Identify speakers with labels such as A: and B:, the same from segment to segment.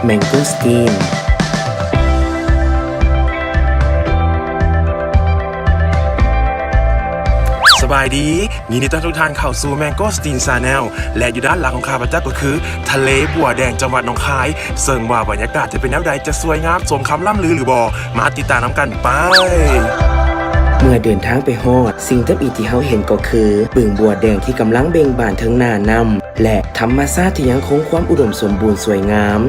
A: แมงโก้สตีน
B: สบายดียินดีต้อนรับทุกท่านเข้าสู่แมงโก้สตีนชาแนลและอยู่ด้านหลังของข้าพเจ้าก็คือทะเลบัวแดงจังหวัดหนองคายซึ่งว่าบรรยากาศจะเป็นแนวใดจะสวยงามสมคำล่ำลือหรือบ่มาติดตามกันไป
A: เมื่อเดินทางไปฮอดสิ่งทับอีที่เขาเห็นก็คือบึงบัวแดงที่กำลังเบ่งบานทั้งหน้านำและธรรมชาติที่ยังคงความอุดมสมบูรณ์สวยงาม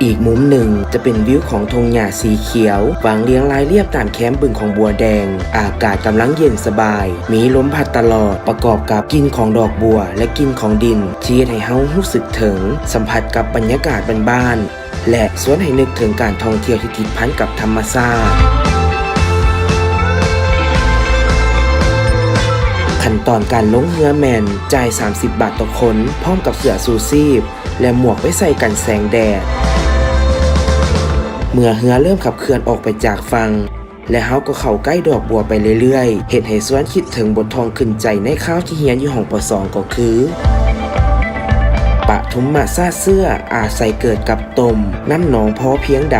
A: อีกมุมหนึ่งจะเป็นวิวของธงหญ้าสีเขียววางเรียงรายเรียบตามแคมป์บึงของบัวแดงอากาศกำลังเย็นสบายมีลมพัดตลอดประกอบกับกลิ่นของดอกบัวและกลิ่นของดินที่ให้เฮารู้สึกถึงสัมผัสกับบรรยากาศบ้านๆและชวนให้นึกถึงการท่องเที่ยวที่ติดพันกับธรรมชาติขั้นตอนการลงเรือแมนจ่าย30 บาทต่อคนพร้อมกับเสื้อชูชีพและหมวกไว้ใส่กันแสงแดดเมื่อเรือเริ่มขับเคลื่อนออกไปจากฝั่งและเฮาก็เข้าใกล้ดอกบัวไปเรื่อยๆเห็นให้สวนคิดถึงบททองขึ้นใจในข้าวที่เฮียนอยู่ห้องป.2 ก็คือปทุมมาซาเสื้ออาศัยเกิดกับตมน้ำหนองพอเพียงใด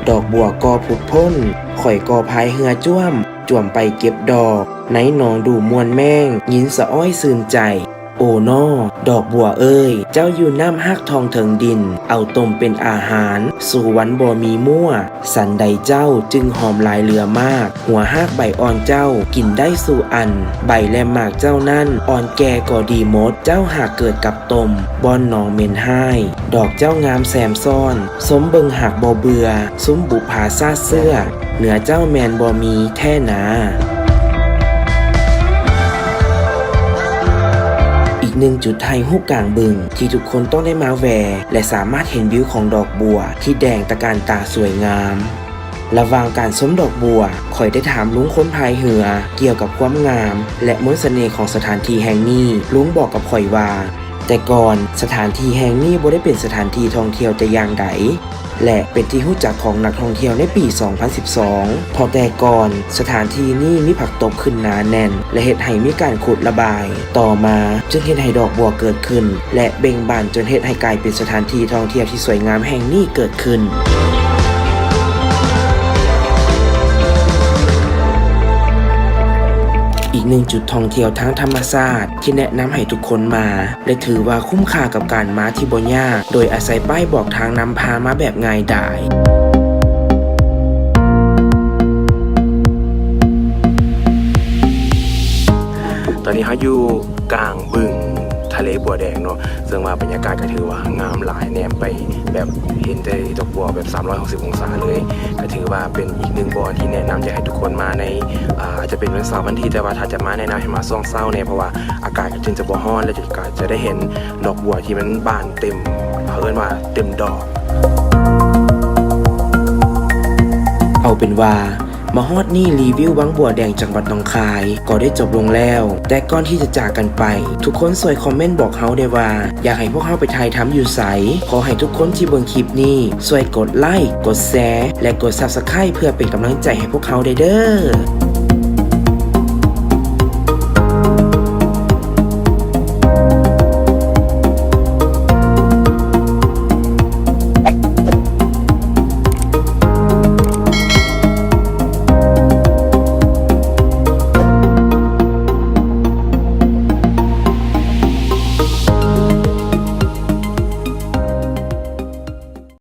A: ดอกบัวกอผุดพ้นข่อยกอพายเหือจ้วมไปเก็บดอกไหนหนองดูมวนแม่งยินสะอ้อยซื่นใจโอ้นอดอกบัวเอ้ยเจ้าอยู่น้ำฮักทองเถิงดินเอาต้มเป็นอาหารสู่วันบ่มีมั่วสันใดเจ้าจึงหอมลายเหลือมากหัวฮักใบอ่อนเจ้ากินได้สู่อันใบและหมากเจ้านั่นอ่อนแก่ก็ดีหมดเจ้าหากเกิดกับตมบอนหนองเมนให้ดอกเจ้างามแซมซ่อนสมเบิงหักบ่เบื่อซุ้มบุผาซาเสื้อเหนือเจ้าแมนบ่มีแท่นาหนึ่งจุดไทยฮู้กลางบึงที่ทุกคนต้องได้มาแวและสามารถเห็นวิวของดอกบัวที่แดงตะการตาสวยงามระหว่างการชมดอกบัวข่อยได้ถามลุงคนพายเหือเกี่ยวกับความงามและมนต์เสน่ห์ของสถานที่แห่งนี้ลุงบอกกับข่อยว่าแต่ก่อนสถานที่แห่งนี้บ่ได้เป็นสถานที่ท่องเที่ยวแต่อย่างใดและเป็นที่รู้จักของนักท่องเที่ยวในปี 2012 พอแต่ก่อนสถานที่นี้มีผักตบขึ้นหนาแน่นและเฮ็ดให้มีการขุดระบายต่อมาจึงเฮ็ดให้ดอกบัวเกิดขึ้นและเบ่งบานจนเฮ็ดให้กลายเป็นสถานที่ท่องเที่ยวที่สวยงามแห่งนี้เกิดขึ้นอีกหนึ่งจุดท่องเที่ยวทางธรรมชาติที่แนะนำให้ทุกคนมาและถือว่าคุ้มค่ากับการมาที่บ่ยากโดยอาศัยป้ายบอกทางนำพามาแบบง่ายดาย
B: ตอนนี้เขาอยู่กลางบึงทะเลบัวแดงเนาะซึ่งว่าบรรยากาศก็ถือว่างามหลายแนมไปแบบเห็นได้ดอกบัวแบบ360องศาเลยก็ถือว่าเป็นอีกหนึ่งบ่อที่แนะนำจะให้ทุกคนมาในอาจจะเป็นวันเสาร์วันที่แต่ว่าถ้าจะมาแนะนำให้มาช่วงเช้าเนี่ยเพราะว่าอากาศจึงจะบ่ร้อนและจะได้เห็นดอกบัวที่มันบานเต็มเอิ้นว่าเต็มดอก
A: เอาเป็นว่ามาฮอดนี่รีวิววังบัวแดงจังหวัดหนองคายก็ได้จบลงแล้วแต่ก่อนที่จะจากกันไปทุกคนช่วยคอมเมนต์บอกเฮาได้ว่าอยากให้พวกเฮาไปถ่ายทำอยู่ไสขอให้ทุกคนที่เบิ่งคลิปนี้ช่วยกดไลค์กดแชร์และกด Subscribe เพื่อเป็นกำลังใจให้พวกเฮาได้เด้อ